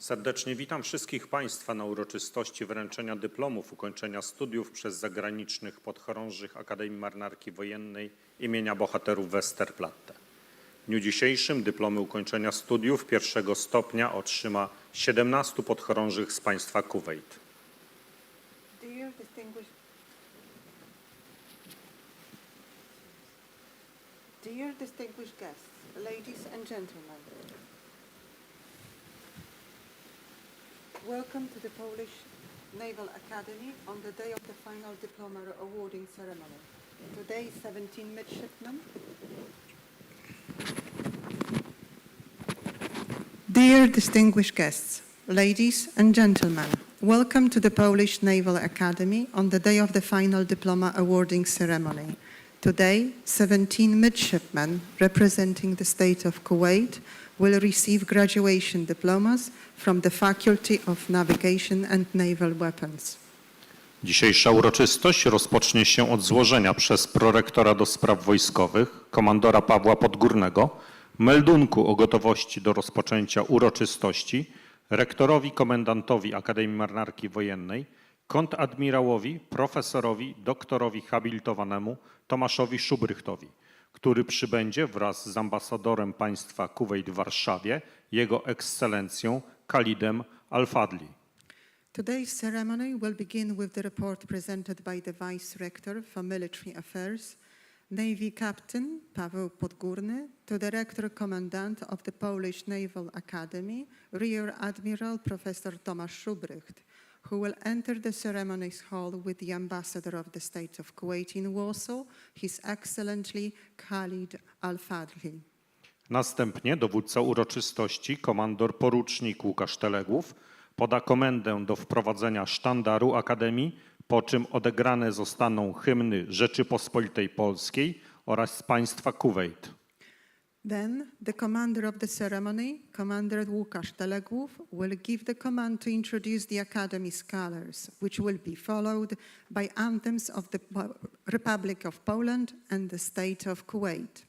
Serdecznie witam wszystkich Państwa na uroczystości wręczenia dyplomów ukończenia studiów przez zagranicznych podchorążych Akademii Marynarki Wojennej imienia bohaterów Westerplatte. W dniu dzisiejszym dyplomy ukończenia studiów pierwszego stopnia otrzyma 17 podchorążych z państwa Kuwejt. Dear distinguished guests, ladies and gentlemen, welcome to the Polish Naval Academy on the day of the final diploma awarding ceremony. Today, 17 midshipmen. Dear distinguished guests, ladies and gentlemen, welcome to the Polish Naval Academy on the day of the final diploma awarding ceremony. Today, 17 midshipmen representing the state of Kuwait will receive graduation diplomas from the Faculty of Navigation and Naval Weapons. Dzisiejsza uroczystość rozpocznie się od złożenia przez prorektora do spraw wojskowych, komandora Pawła Podgórnego, meldunku o gotowości do rozpoczęcia uroczystości rektorowi komendantowi Akademii Marynarki Wojennej, kontradmirałowi, profesorowi, doktorowi habilitowanemu Tomaszowi Szubrychtowi, który przybędzie wraz z ambasadorem państwa Kuwejt w Warszawie, jego ekscelencją Khalidem Al-Fadli. Today's ceremony will begin with the report presented by the Vice Rector for Military Affairs, Navy Captain Paweł Podgórny, to the Rector Commandant of the Polish Naval Academy, Rear Admiral Professor Tomasz Szubrycht, who will enter the ceremonies hall with the Ambassador of the State of Kuwait in Warsaw, His Excellency Khalid Al-Fadli. Następnie dowódca uroczystości, komandor porucznik Łukasz Teległów, poda komendę do wprowadzenia sztandaru Akademii, po czym odegrane zostaną hymny Rzeczypospolitej Polskiej oraz z państwa Kuwejt. Then the commander of the ceremony, Commander Łukasz Teległów, will give the command to introduce the Academy's colors, which will be followed by anthems of the Republic of Poland and the State of Kuwait.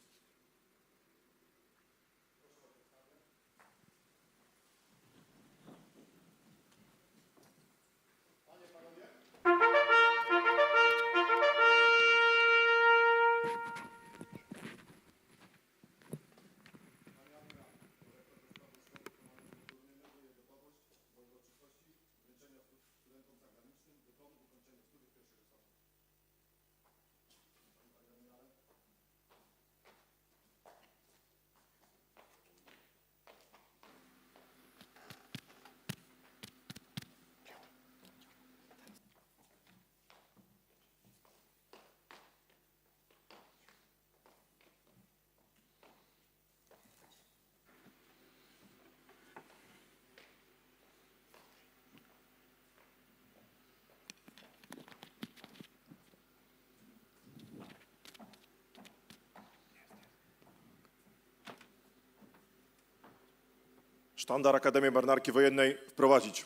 Sztandar Akademii Marynarki Wojennej wprowadzić.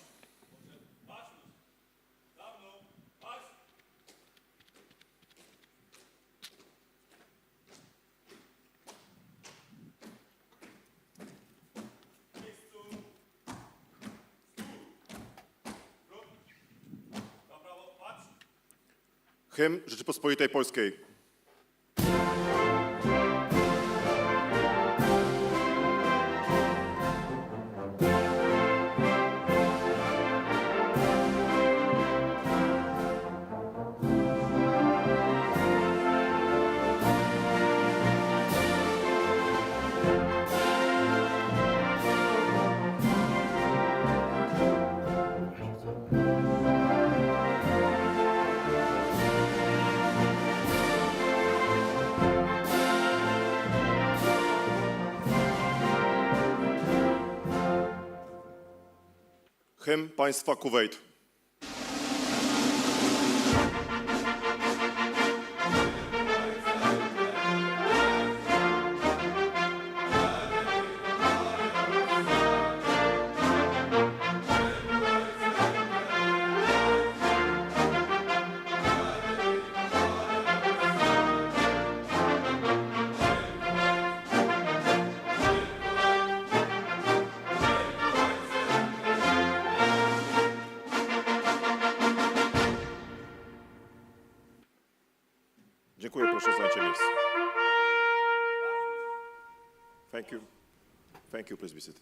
Hymn Rzeczypospolitej Polskiej. Hymn państwa Kuwejt. Thank you. Thank you. Please be seated.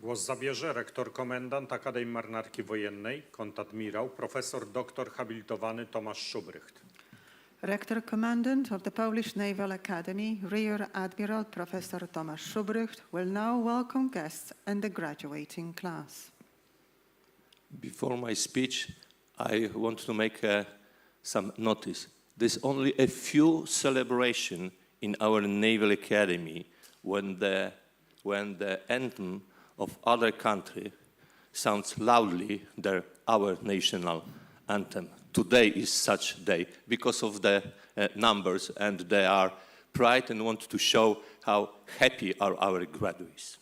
Głos zabierze rektor komendant Akademii Marynarki Wojennej, kontadmirał, profesor doktor habilitowany Tomasz Szubrycht. Rector Commandant of the Polish Naval Academy, Rear Admiral Professor Tomasz Szubrycht will now welcome guests and the graduating class. Before my speech, I want to make some notice. There's only a few celebration in our Naval Academy when the anthem of other country sounds loudly our national anthem. Today is such a day because of the numbers, and they are pride and want to show how happy are our graduates.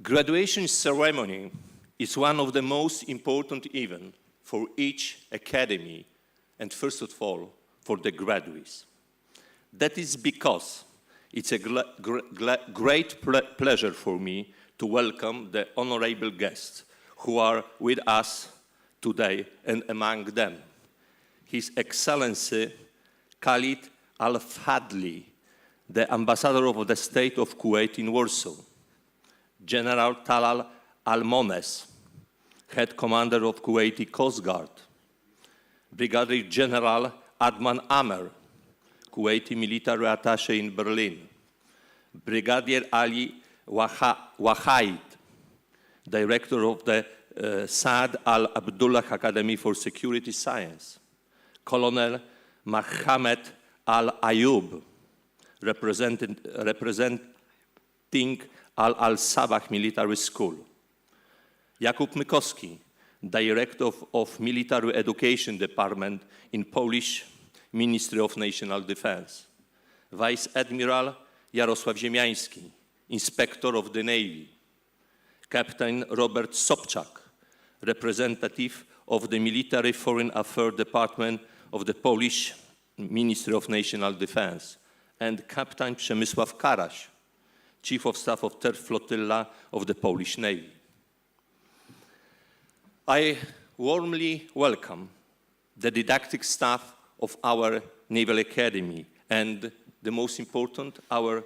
Graduation ceremony is one of the most important events for each academy, and first of all, for the graduates. That is because it's a great pleasure for me to welcome the honorable guests who are with us today, and among them, His Excellency Khalid Al-Fadli, the Ambassador of the State of Kuwait in Warsaw, General Talal Al-Mones, Head Commander of Kuwaiti Coast Guard, Brigadier General Adman Amer, Kuwaiti Military Attaché in Berlin, Brigadier Ali Wahaid, Director of the Saad Al-Abdullah Academy for Security Science, Colonel Mohammed Al-Ayub, representing Al-Sabah Military School, Jakub Mykowski, Director of Military Education Department in Polish Ministry of National Defense, Vice Admiral Jarosław Ziemiański, Inspector of the Navy, Captain Robert Sobczak, representative of the Military Foreign Affairs Department of the Polish Ministry of National Defense, and Captain Przemysław Karaś, Chief of Staff of Third Flotilla of the Polish Navy. I warmly welcome the didactic staff of our Naval Academy and, the most important, our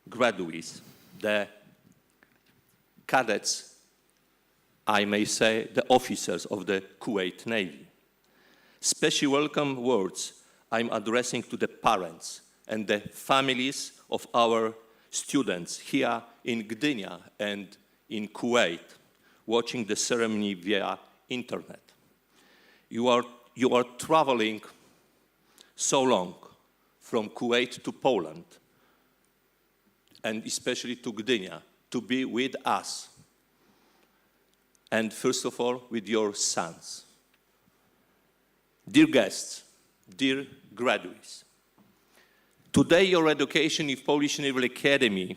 graduates, the cadets, I may say, the officers of the Kuwait Navy. Special welcome words I'm addressing to the parents and the families of our students here in Gdynia and in Kuwait, watching the ceremony via internet. You are traveling so long from Kuwait to Poland, and especially to Gdynia, to be with us, and first of all, with your sons. Dear guests, dear graduates, today your education in Polish Naval Academy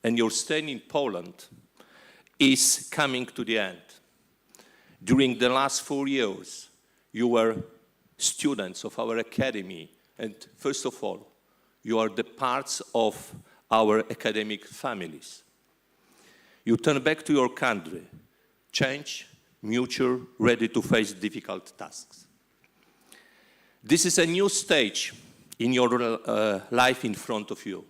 and your stay in Poland is coming to the end. During the last 4 years, you were students of our academy, and first of all, you are the parts of our academic families. You turn back to your country, change, mature, ready to face difficult tasks. This is a new stage in your life in front of you.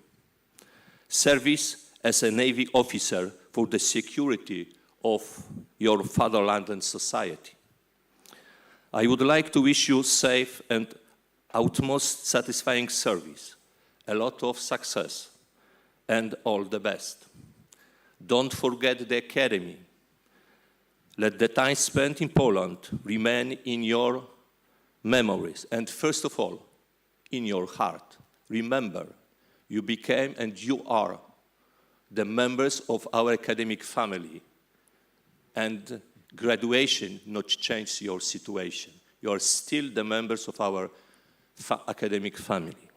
Service as a Navy officer for the security of your fatherland and society. I would like to wish you safe and utmost satisfying service, a lot of success, and all the best. Don't forget the academy. Let the time spent in Poland remain in your memories, and first of all, in your heart. Remember, you became and you are the members of our academic family, and graduation not change your situation. You are still the members of our academic family.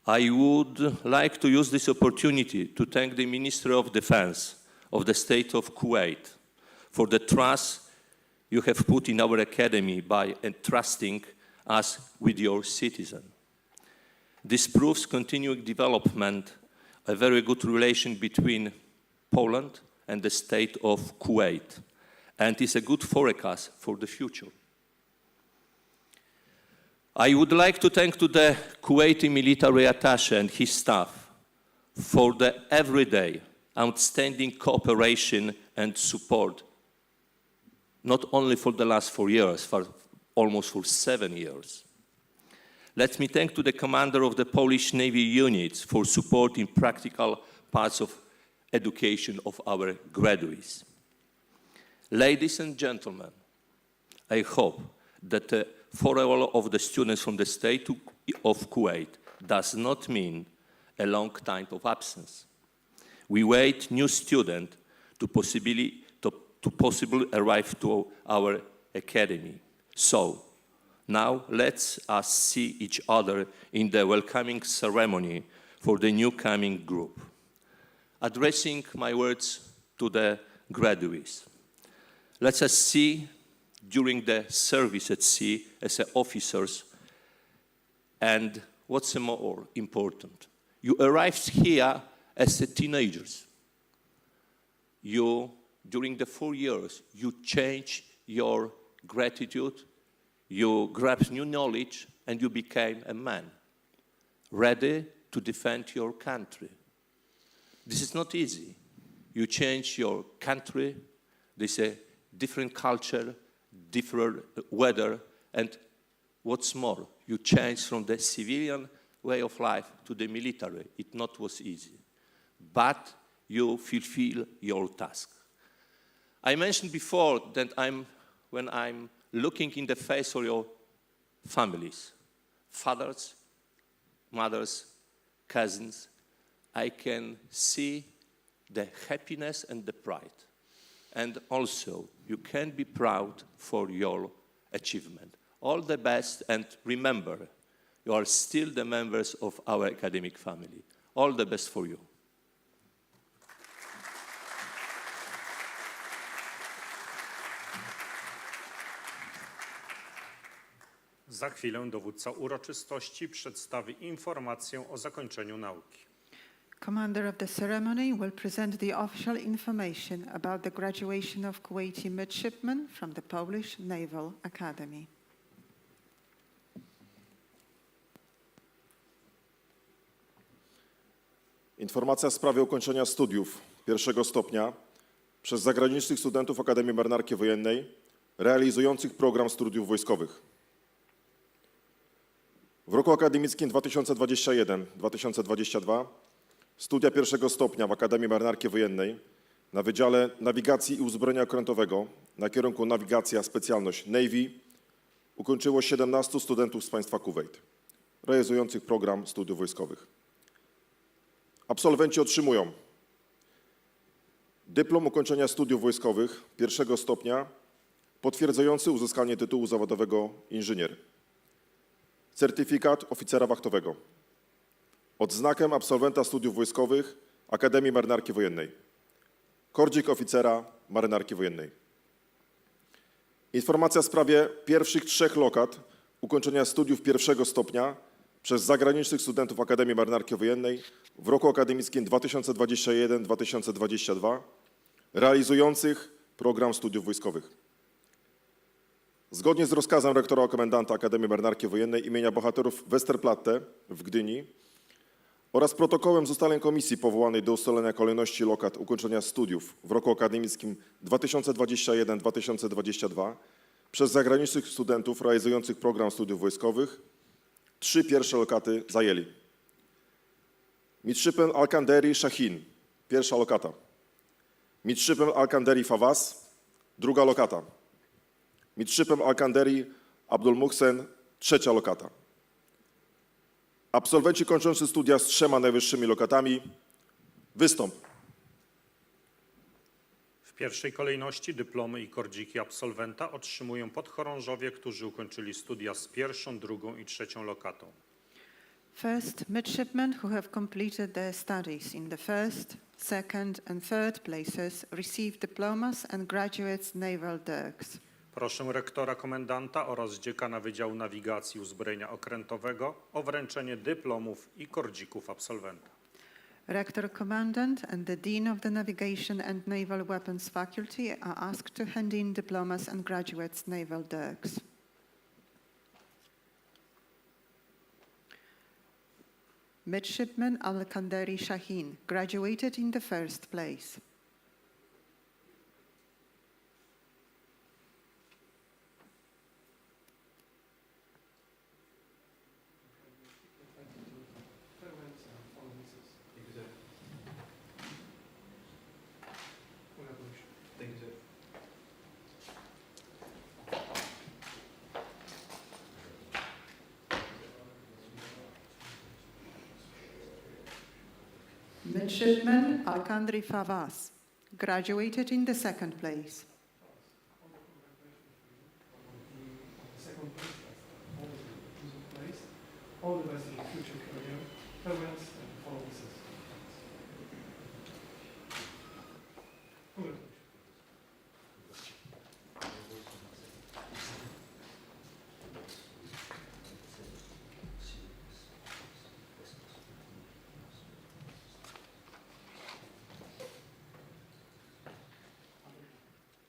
I would like to use this opportunity to thank the Ministry of Defense of the State of Kuwait for the trust you have put in our academy by entrusting us with your citizen. This proves continuing development, a very good relation between Poland and the state of Kuwait, and is a good forecast for the future. I would like to thank to the Kuwaiti military attaché and his staff for the everyday outstanding cooperation and support, not only for the last 4 years, for almost for 7 years. Let me thank to the commander of the Polish Navy units for supporting practical parts of education of our graduates. Ladies and gentlemen, I hope that the farewell of the students from the state of Kuwait does not mean a long time of absence. We wait new students to possibly arrive to our academy. So, now let's us see each other in the welcoming ceremony for the new coming group. Addressing my words to the graduates, let us see during the service at sea as officers, and what's more important, you arrived here as teenagers. You, during the 4 years, you changed your gratitude, you grabbed new knowledge, and you became a man, ready to defend your country. This is not easy. You change your country, there's a different culture, different weather, and what's more, you change from the civilian way of life to the military. It not was easy, but you fulfill your task. I mentioned before that when I'm looking in the face of your families, fathers, mothers, cousins, I can see the happiness and the pride. And also, you can be proud for your achievement. All the best, and remember, you are still the members of our academic family. All the best for you. Za chwilę dowódca uroczystości przedstawi informację o zakończeniu nauki. Commander of the ceremony will present the official information about the graduation of Kuwaiti midshipmen from the Polish Naval Academy. Informacja w sprawie ukończenia studiów pierwszego stopnia przez zagranicznych studentów Akademii Marynarki Wojennej realizujących program studiów wojskowych. W roku akademickim 2021-2022 studia pierwszego stopnia w Akademii Marynarki Wojennej na Wydziale Nawigacji i Uzbrojenia Okrętowego na kierunku Nawigacja Specjalność Navy ukończyło 17 studentów z państwa Kuwejt, realizujących program studiów wojskowych. Absolwenci otrzymują dyplom ukończenia studiów wojskowych pierwszego stopnia potwierdzający uzyskanie tytułu zawodowego inżynier, certyfikat oficera wachtowego, odznakę absolwenta studiów wojskowych Akademii Marynarki Wojennej, kordzik oficera Marynarki Wojennej. Informacja w sprawie pierwszych 3 lokat ukończenia studiów pierwszego stopnia przez zagranicznych studentów Akademii Marynarki Wojennej w roku akademickim 2021-2022 realizujących program studiów wojskowych. Zgodnie z rozkazem rektora komendanta Akademii Marynarki Wojennej imienia bohaterów Westerplatte w Gdyni oraz protokołem z ustaleń komisji powołanej do ustalenia kolejności lokat ukończenia studiów w roku akademickim 2021-2022 przez zagranicznych studentów realizujących program studiów wojskowych 3 pierwsze lokaty zajęli. Midszypen Alkanderi Shahin, pierwsza lokata. Midszypen Alkanderi Fawaz, druga lokata. Midszypen Alkanderi Abdul Muhsen, trzecia lokata. Absolwenci kończący studia z 3 najwyższymi lokatami, wystąp. W pierwszej kolejności dyplomy i kordziki absolwenta otrzymują podchorążowie, którzy ukończyli studia z 1., 2. i 3. lokatą. First, midshipmen who have completed their studies in the first, second and third places receive diplomas and graduates naval dirks. Proszę rektora komendanta oraz dziekana Wydziału Nawigacji i Uzbrojenia Okrętowego o wręczenie dyplomów i kordzików absolwenta. Rector Commandant and the Dean of the Navigation and Naval Weapons Faculty are asked to hand in diplomas and graduates naval dirks. Midshipman Al-Kandari Shaheen graduated in the first place. Midshipman Al-Kandri Favas graduated in the second place. All the best in your future career, parents and followers.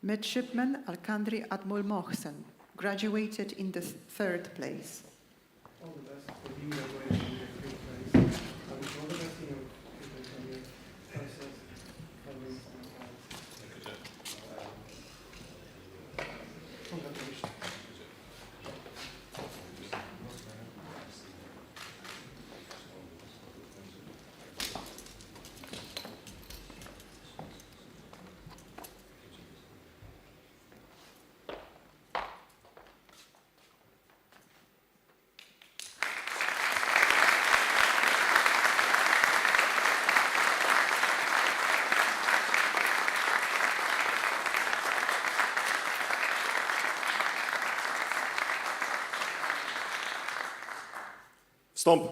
Midshipman Al-Kandri Admul Mohsen graduated in the third place. All the best for you graduation in your future place. I wish you all the best in your future career, process, parents and followers. Congratulations. Wstąp.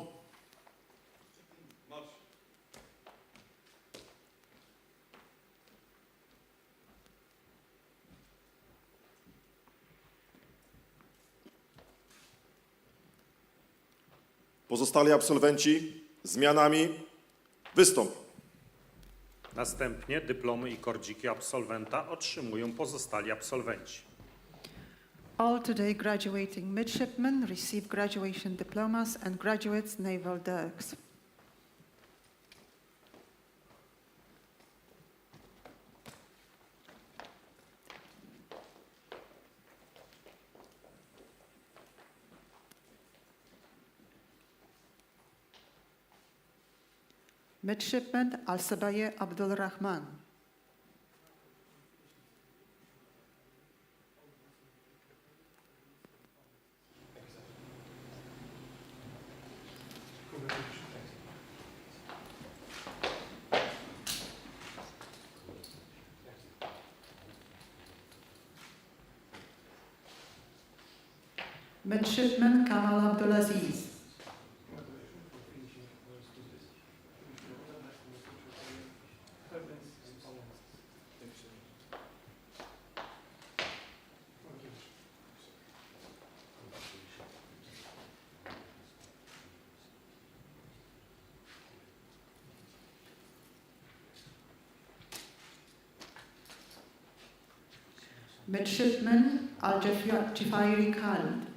Pozostali absolwenci zmianami wystąp. Następnie dyplomy i kordziki absolwenta otrzymują pozostali absolwenci. All today graduating midshipmen receive graduation diplomas and graduates naval dirks. Midshipman Al-Sabaye Abdul Rahman. Midshipman Kamal Abdulaziz. Midshipman Al-Jafairi Khalid.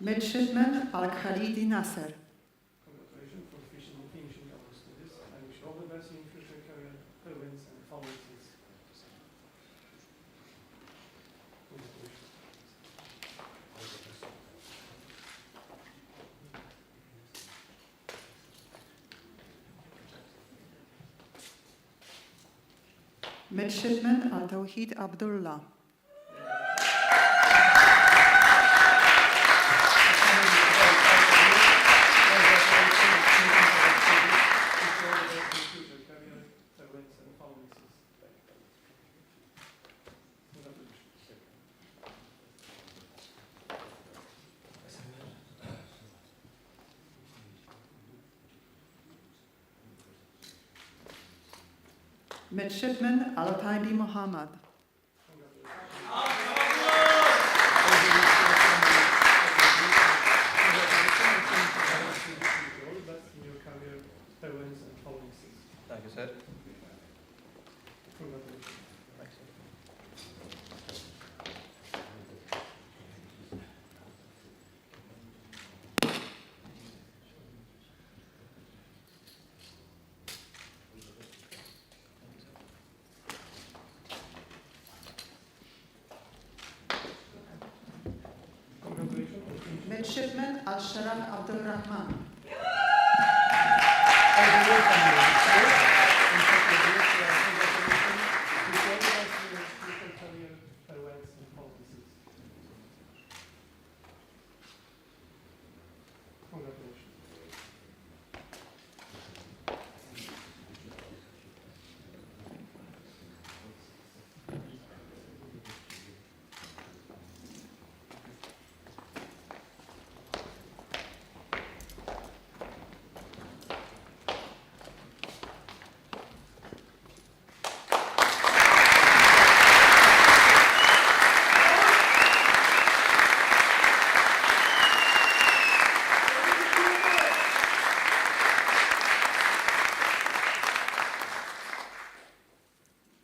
Midshipman Al-Khalidi Nasser. Congratulations for finishing our studies. I wish you all the best in your future career, parents and followers. Midshipman Al-Tawhid Abdullah. Midshipman Al-Taibi Muhammad. All the best in your career, parents, and following seats. Thank you, sir. Congratulations. Thanks, sir. Congratulations. Midshipman Al-Sharaf Abdul Rahman.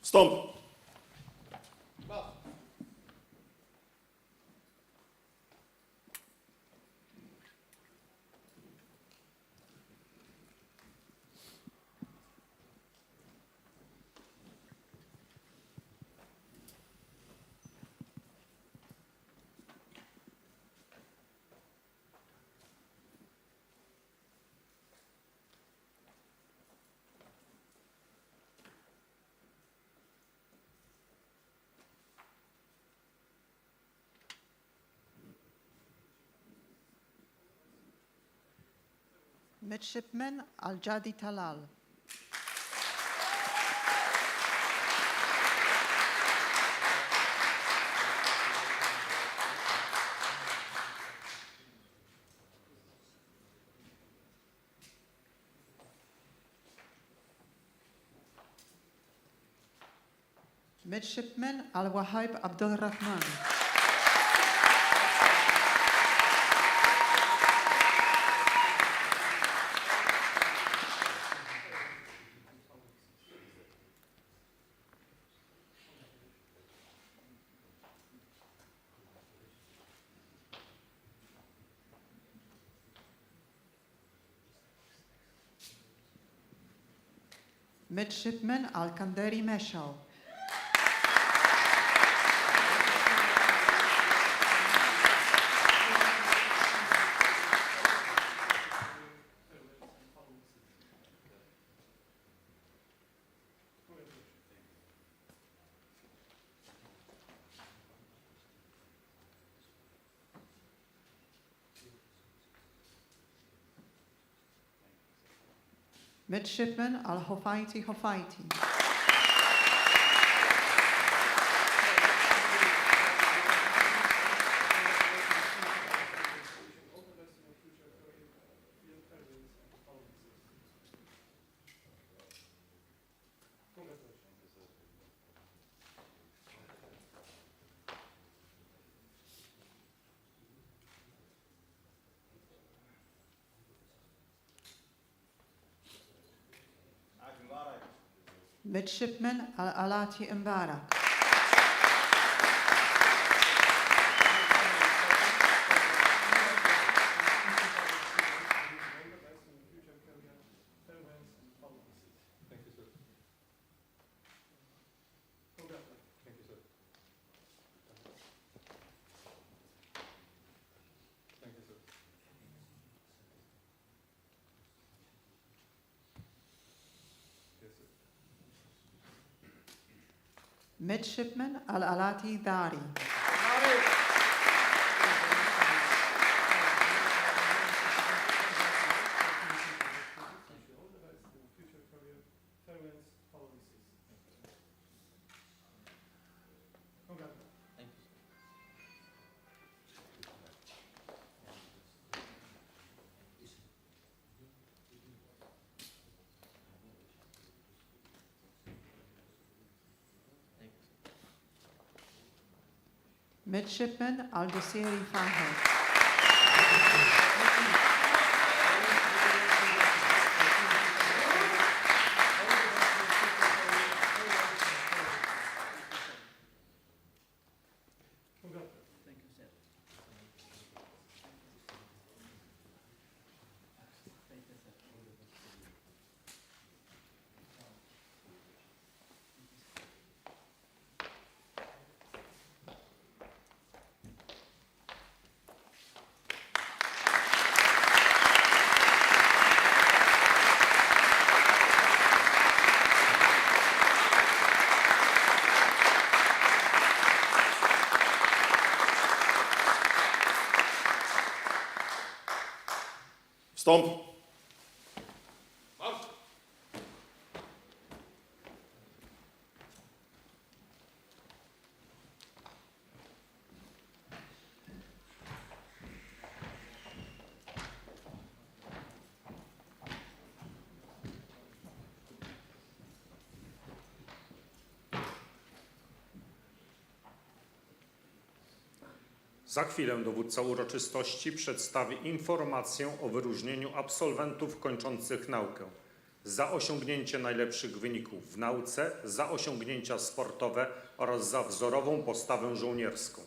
Wstąp! Midshipman Al-Jadi Talal. Midshipman Al-Wahib Abdul Rahman. Midshipman Al-Kandari Meshal. Midshipman Al-Hofaiti Hofaiti. Midshipman Al-Alati Mbarak. Midshipman Al-Alati Dari. Midshipman Al-Dosiri Fahad. Wstąp. Za chwilę dowódca uroczystości przedstawi informację o wyróżnieniu absolwentów kończących naukę za osiągnięcie najlepszych wyników w nauce, za osiągnięcia sportowe oraz za wzorową postawę żołnierską.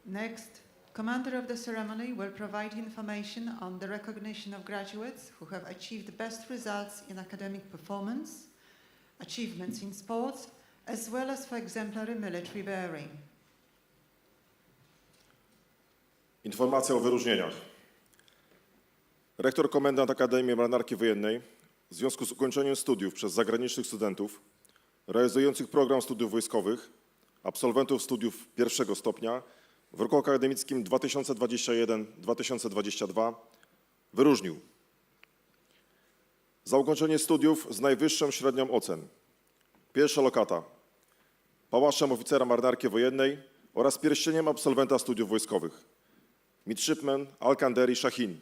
Next, Commander of the ceremony will provide information on the recognition of graduates who have achieved best results in academic performance, achievements in sports, as well as for exemplary military bearing. Informacja o wyróżnieniach. Rektor komendant Akademii Marynarki Wojennej w związku z ukończeniem studiów przez zagranicznych studentów realizujących program studiów wojskowych, absolwentów studiów pierwszego stopnia w roku akademickim 2021-2022 wyróżnił za ukończenie studiów z najwyższą średnią ocen pierwsza lokata pałaszem oficera Marynarki Wojennej oraz pierścieniem absolwenta studiów wojskowych Midshipman Al-Kanderi Shahin.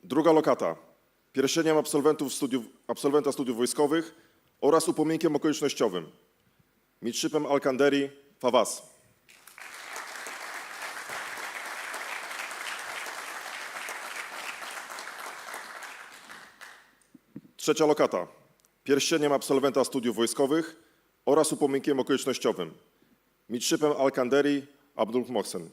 Druga lokata pierścieniem absolwenta studiów wojskowych oraz upominkiem okolicznościowym Midshipem Al-Kanderi Fawaz. Trzecia lokata pierścieniem absolwenta studiów wojskowych oraz upominkiem okolicznościowym Midshipem Al-Kanderi Abdul Mohsen.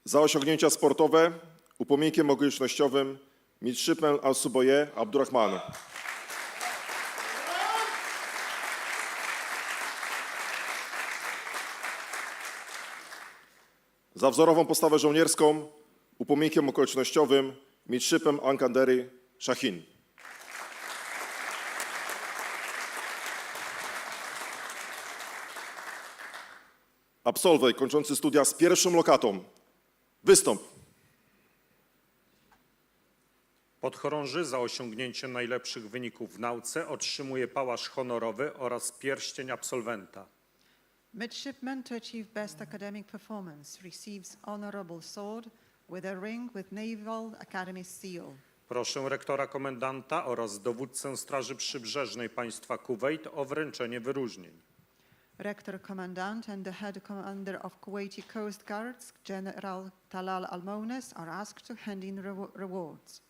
Za osiągnięcia sportowe upominkiem okolicznościowym Midshipem Al-Suboye Abdurrahman. Za wzorową postawę żołnierską upominkiem okolicznościowym Midshipem Al-Kanderi Shahin. Absolwent kończący studia z pierwszą lokatą. Wystąp. Podchorąży za osiągnięcie najlepszych wyników w nauce otrzymuje pałasz honorowy oraz pierścień absolwenta. Midshipman to achieve best academic performance receives honorable sword with a ring with Naval Academy seal. Proszę rektora komendanta oraz dowódcę Straży Przybrzeżnej państwa Kuwejt o wręczenie wyróżnień. Rector Commandant and the Head Commander of Kuwaiti Coast Guards, General Talal Al-Mounes, are asked to hand in rewards.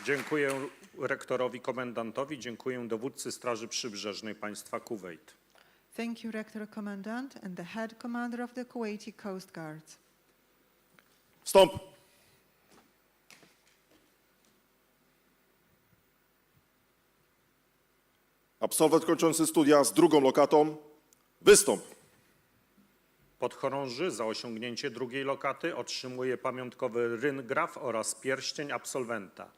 Dziękuję rektorowi komendantowi, dziękuję dowódcy Straży Przybrzeżnej państwa Kuwejt. Thank you, Rector Commandant and the Head Commander of the Kuwaiti Coast Guards. Wstąp. Absolwent kończący studia z drugą lokatą. Wystąp. Podchorąży za osiągnięcie drugiej lokaty otrzymuje pamiątkowy ryngraf oraz pierścień absolwenta.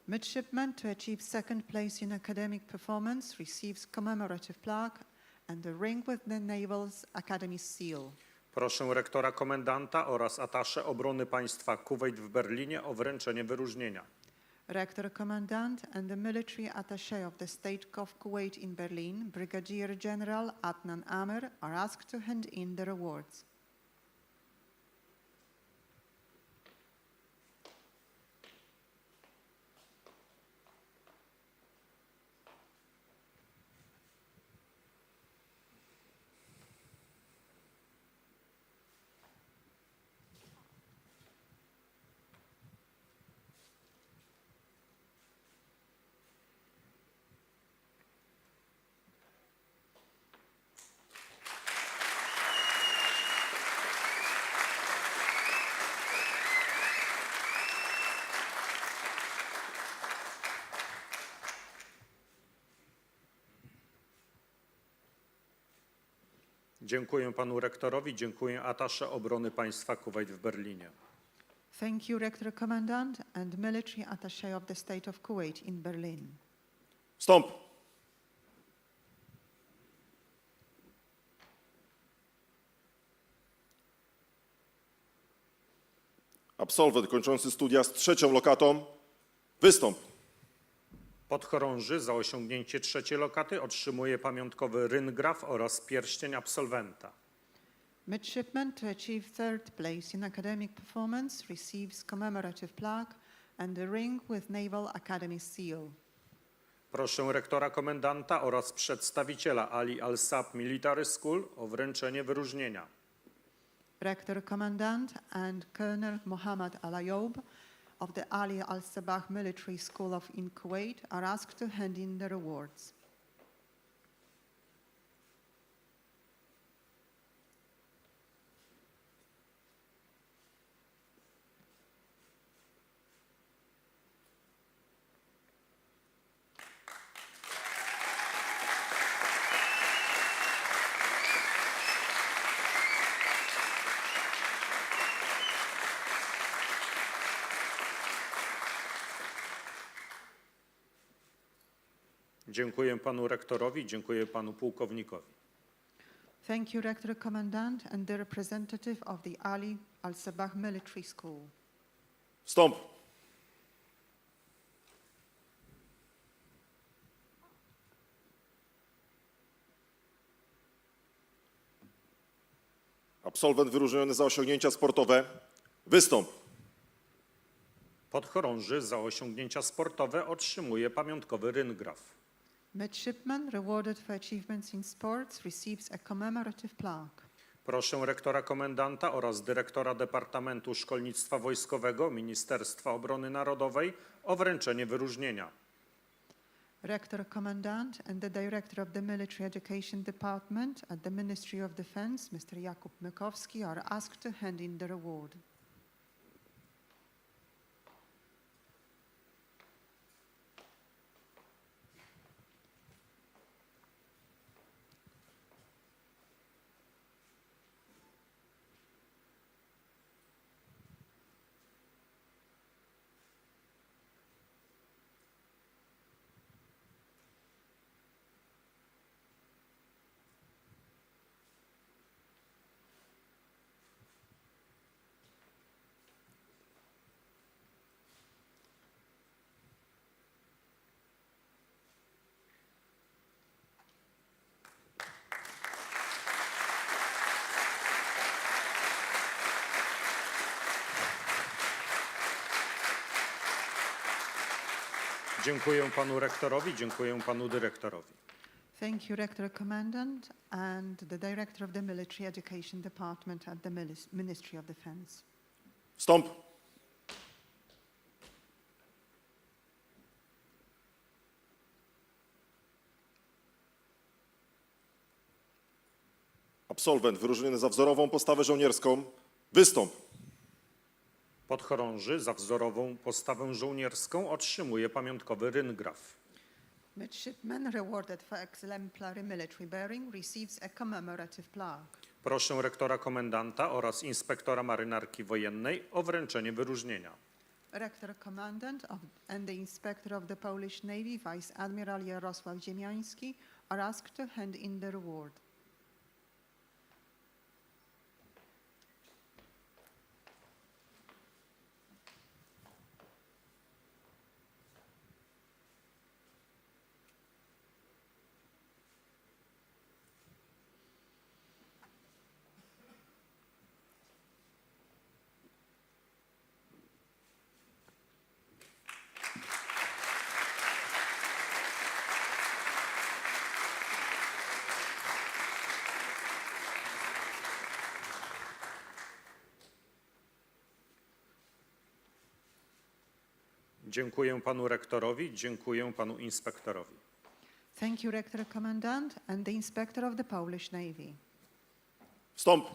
Midshipman to achieve second place in academic performance receives commemorative plaque and a ring with the Naval's Academy seal. Proszę rektora komendanta oraz atasze obrony państwa Kuwejt w Berlinie o wręczenie wyróżnienia. Rector Commandant and the military attaché of the State of Kuwait in Berlin, Brigadier General Adnan Amer, are asked to hand in their awards. Dziękuję panu rektorowi, dziękuję atasze obrony państwa Kuwejt w Berlinie. Thank you, Rector Commandant and military attaché of the State of Kuwait in Berlin. Wstąp. Absolwent kończący studia z trzecią lokatą. Wystąp. Podchorąży za osiągnięcie trzeciej lokaty otrzymuje pamiątkowy ryngraf oraz pierścień absolwenta. Midshipman to achieve third place in academic performance receives commemorative plaque and a ring with Naval Academy seal. Proszę rektora komendanta oraz przedstawiciela Ali Al-Sab Military School o wręczenie wyróżnienia. Rector Commandant and Colonel Mohammad Al Ayoub of the Ali Al-Sabah Military School in Kuwait are asked to hand in their awards. Dziękuję panu rektorowi, dziękuję panu pułkownikowi. Thank you, Rector Commandant and the representative of the Ali Al-Sabah Military School. Wstąp. Absolwent wyróżniony za osiągnięcia sportowe. Wystąp. Podchorąży za osiągnięcia sportowe otrzymuje pamiątkowy ryngraf. Midshipman rewarded for achievements in sports receives a commemorative plaque. Proszę rektora komendanta oraz dyrektora Departamentu Szkolnictwa Wojskowego Ministerstwa Obrony Narodowej o wręczenie wyróżnienia. Rector Commandant and the Director of the Military Education Department at the Ministry of Defense, Mr. Jakub Mykowski, are asked to hand in their award. Dziękuję panu rektorowi, dziękuję panu dyrektorowi. Thank you, Rector Commandant and the Director of the Military Education Department at the Ministry of Defense. Wstąp. Absolwent wyróżniony za wzorową postawę żołnierską. Wystąp. Podchorąży za wzorową postawę żołnierską otrzymuje pamiątkowy ryngraf. Midshipman rewarded for exemplary military bearing receives a commemorative plaque. Proszę rektora komendanta oraz inspektora marynarki wojennej o wręczenie wyróżnienia. Rector Commandant and the Inspector of the Polish Navy, Vice Admiral Jarosław Ziemiański, are asked to hand in the reward. Dziękuję panu rektorowi, dziękuję panu inspektorowi. Thank you, Rector Commandant and the Inspector of the Polish Navy. Wstąp!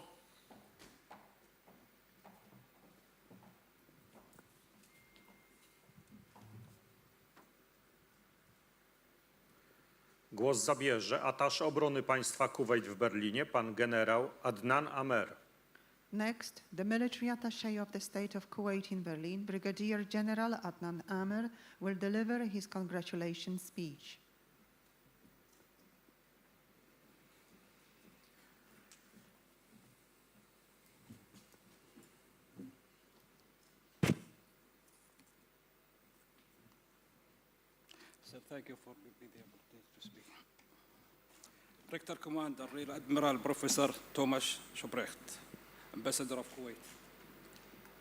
Głos zabierze atasz obrony państwa Kuwejt w Berlinie, pan generał Adnan Amer. Next, the military attaché of the State of Kuwait in Berlin, Brigadier General Adnan Amer, will deliver his congratulations speech. So thank you for giving me the opportunity to speak. Rector Commander, Rear Admiral Professor Thomas Schobrecht, Ambassador of Kuwait,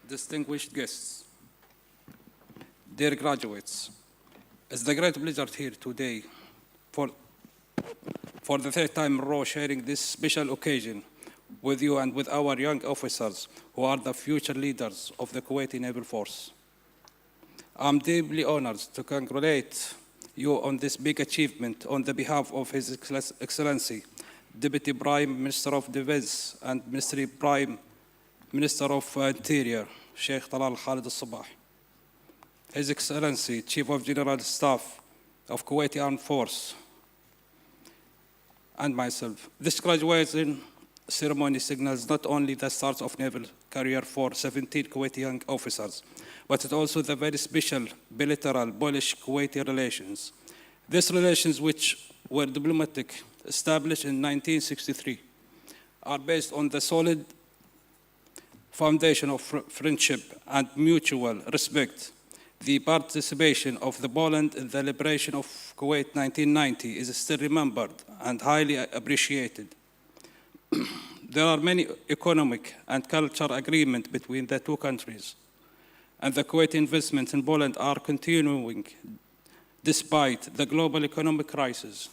distinguished guests, dear graduates, it's a great pleasure here today for the third time in a row sharing this special occasion with you and with our young officers who are the future leaders of the Kuwaiti Naval Force. I'm deeply honored to congratulate you on this big achievement on the behalf of His Excellency, Deputy Prime Minister of Defense and Ministry Prime Minister of Interior, Sheikh Talal Khalid al-Sabah, His Excellency, Chief of General Staff of Kuwaiti Armed Force, and myself. This graduation ceremony signals not only the start of naval career for 17 Kuwaiti young officers, but it also the very special bilateral Polish-Kuwaiti relations. These relations, which were diplomatic, established in 1963, are based on the solid foundation of friendship and mutual respect. The participation of the Poland in the liberation of Kuwait 1990 is still remembered and highly appreciated. There are many economic and cultural agreements between the two countries, and the Kuwaiti investments in Poland are continuing despite the global economic crisis.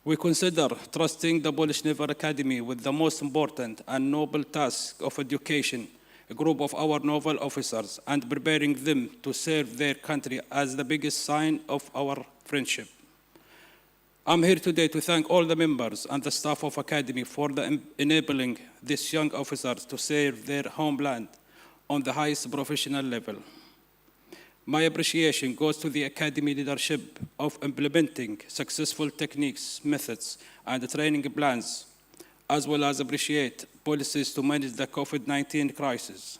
We consider trusting the Polish Naval Academy with the most important and noble task of education a group of our naval officers and preparing them to serve their country as the biggest sign of our friendship. I'm here today to thank all the members and the staff of Academy for enabling these young officers to serve their homeland on the highest professional level. My appreciation goes to the Academy leadership of implementing successful techniques, methods, and training plans, as well as appreciate policies to manage the COVID-19 crisis.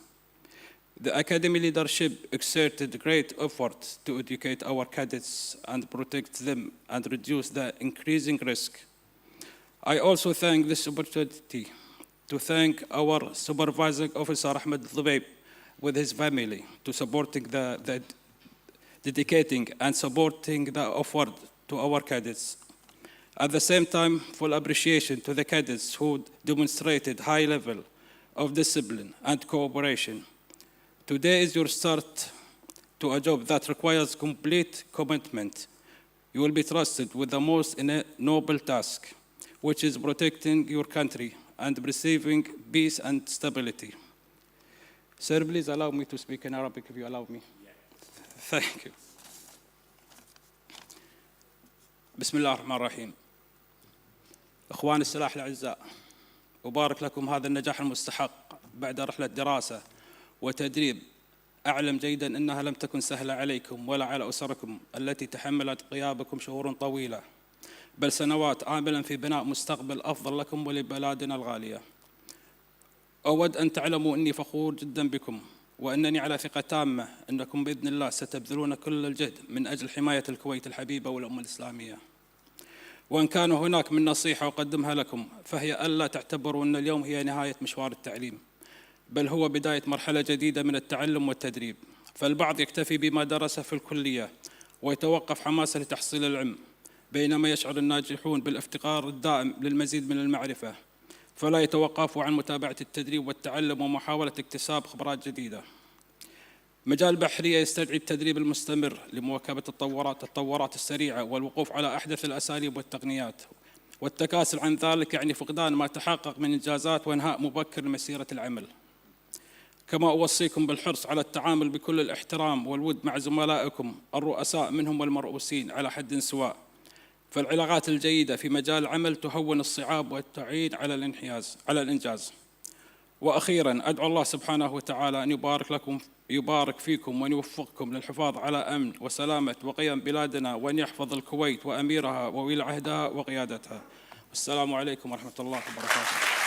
The Academy leadership exerted great effort to educate our cadets and protect them and reduce the increasing risk. I also thank this opportunity to thank our supervising officer Ahmed Dhubayb with his family to supporting the dedicating and supporting the effort to our cadets. At the same time, full appreciation to the cadets who demonstrated high level of discipline and cooperation. Today is your start to a job that requires complete commitment. You will be trusted with the most noble task, which is protecting your country and receiving peace and stability. Sir, please allow me to speak in Arabic if you allow me. Thank you. بسم الله الرحمن الرحيم. إخوان السلاح الأعزاء، أبارك لكم هذا النجاح المستحق بعد رحلة دراسة وتدريب أعلم جيدا أنها لم تكن سهلة عليكم ولا على أسركم التي تحملت غيابكم شهور طويلة، بل سنوات عاملا في بناء مستقبل أفضل لكم ولبلادنا الغالية. أود أن تعلموا أني فخور جدا بكم، وأنني على ثقة تامة أنكم بإذن الله ستبذلون كل الجهد من أجل حماية الكويت الحبيبة والأمة الإسلامية. وإن كان هناك من نصيحة أقدمها لكم فهي ألا تعتبروا أن اليوم هي نهاية مشوار التعليم، بل هو بداية مرحلة جديدة من التعلم والتدريب. فالبعض يكتفي بما درسه في الكلية ويتوقف حماسه لتحصيل العلم، بينما يشعر الناجحون بالافتقار الدائم للمزيد من المعرفة، فلا يتوقفوا عن متابعة التدريب والتعلم ومحاولة اكتساب خبرات جديدة. مجال البحرية يستدعي التدريب المستمر لمواكبة التطورات السريعة والوقوف على أحدث الأساليب والتقنيات، والتكاسل عن ذلك يعني فقدان ما تحقق من إنجازات وإنهاء مبكر لمسيرة العمل. كما أوصيكم بالحرص على التعامل بكل الاحترام والود مع زملائكم الرؤساء منهم والمرؤوسين على حد سواء، فالعلاقات الجيدة في مجال العمل تهون الصعاب وتعين على الإنجاز. وأخيراً أدعو الله سبحانه وتعالى أن يبارك فيكم وأن يوفقكم للحفاظ على أمن وسلامة وقيم بلادنا، وأن يحفظ الكويت وأميرها وولي عهدها وقيادتها. والسلام عليكم ورحمة الله وبركاته.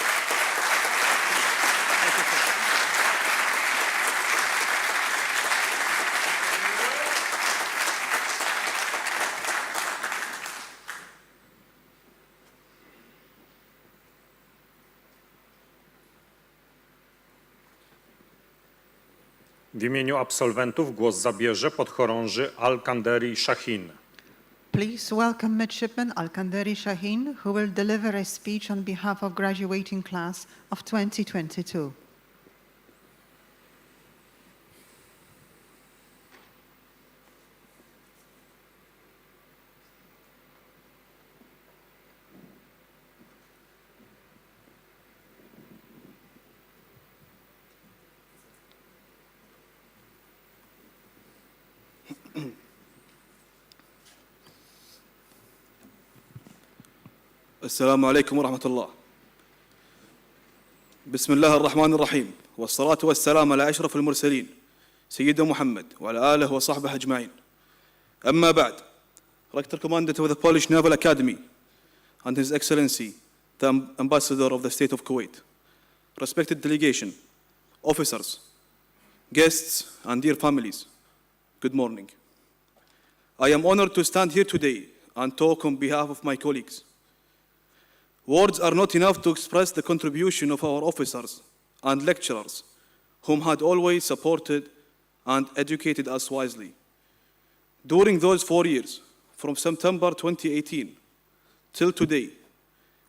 W imieniu absolwentów głos zabierze podchorąży Al-Kanderi Shahin. Please welcome Midshipman Al-Kanderi Shahin, who will deliver a speech on behalf of graduating class of 2022. السلام عليكم ورحمة الله. بسم الله الرحمن الرحيم، والصلاة والسلام على أشرف المرسلين سيدنا محمد وعلى آله وصحبه أجمعين. أما بعد، Rector Commandant of the Polish Naval Academy and His Excellency, the Ambassador of the State of Kuwait, respected delegation, officers, guests, and dear families, good morning. I am honored to stand here today and talk on behalf of my colleagues. Words are not enough to express the contribution of our officers and lecturers, whom had always supported and educated us wisely. During those 4 years, from September 2018 till today,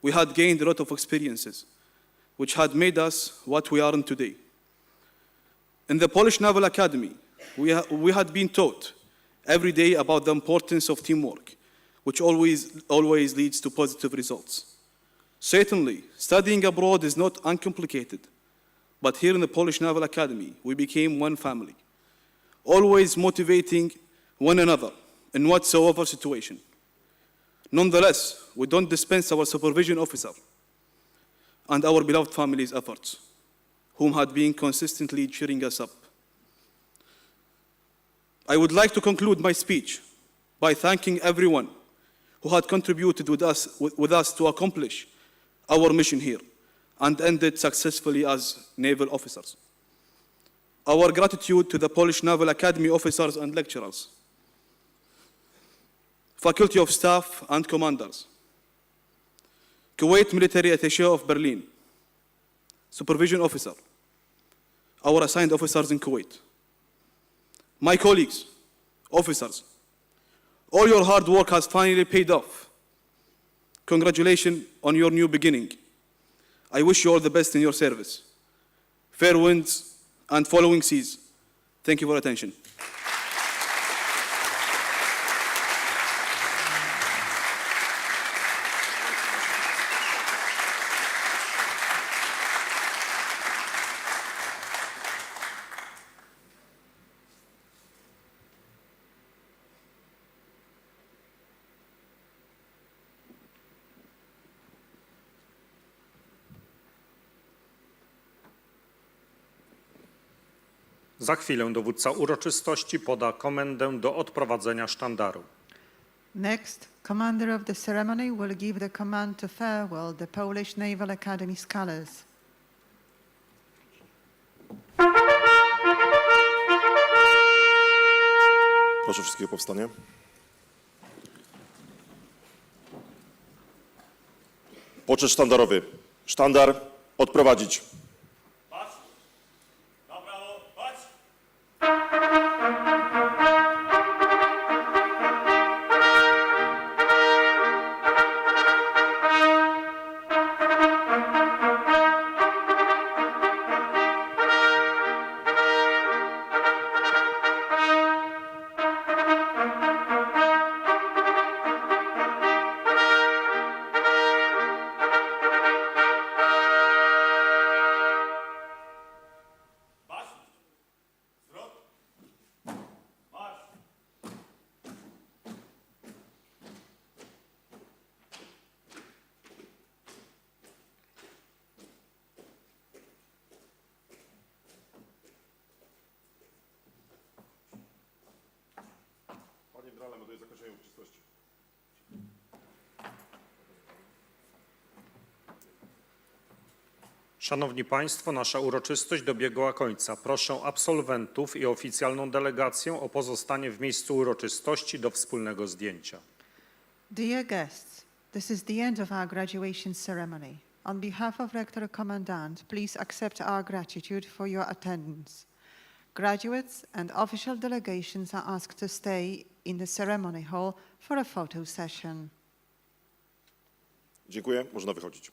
we had gained a lot of experiences, which had made us what we are today. In the Polish Naval Academy, we had been taught every day about the importance of teamwork, which always leads to positive results. Certainly, studying abroad is not uncomplicated, but here in the Polish Naval Academy, we became one family, always motivating one another in whatsoever situation. Nonetheless, we don't dispense our supervision officer and our beloved family's efforts, whom had been consistently cheering us up. I would like to conclude my speech by thanking everyone who had contributed with us to accomplish our mission here and end it successfully as naval officers. Our gratitude to the Polish Naval Academy officers and lecturers, Faculty of Staff and Commanders, Kuwait Military Attaché of Berlin, Supervision Officer, our assigned officers in Kuwait, my colleagues, officers, all your hard work has finally paid off. Congratulations on your new beginning. I wish you all the best in your service. Fair winds and following seas. Thank you for attention. Za chwilę dowódca uroczystości poda komendę do odprowadzenia sztandaru. Next, commander of the ceremony will give the command to farewell the Polish Naval Academy's colors. Proszę wszystkich o powstanie. Poczet sztandarowy. Sztandar odprowadzić. Panie generale, do zakończenia uroczystości. Szanowni Państwo, nasza uroczystość dobiegła końca. Proszę absolwentów i oficjalną delegację o pozostanie w miejscu uroczystości do wspólnego zdjęcia. Dear guests, this is the end of our graduation ceremony. On behalf of Rector Commandant, please accept our gratitude for your attendance. Graduates and official delegations are asked to stay in the ceremony hall for a photo session. Dziękuję, można wychodzić.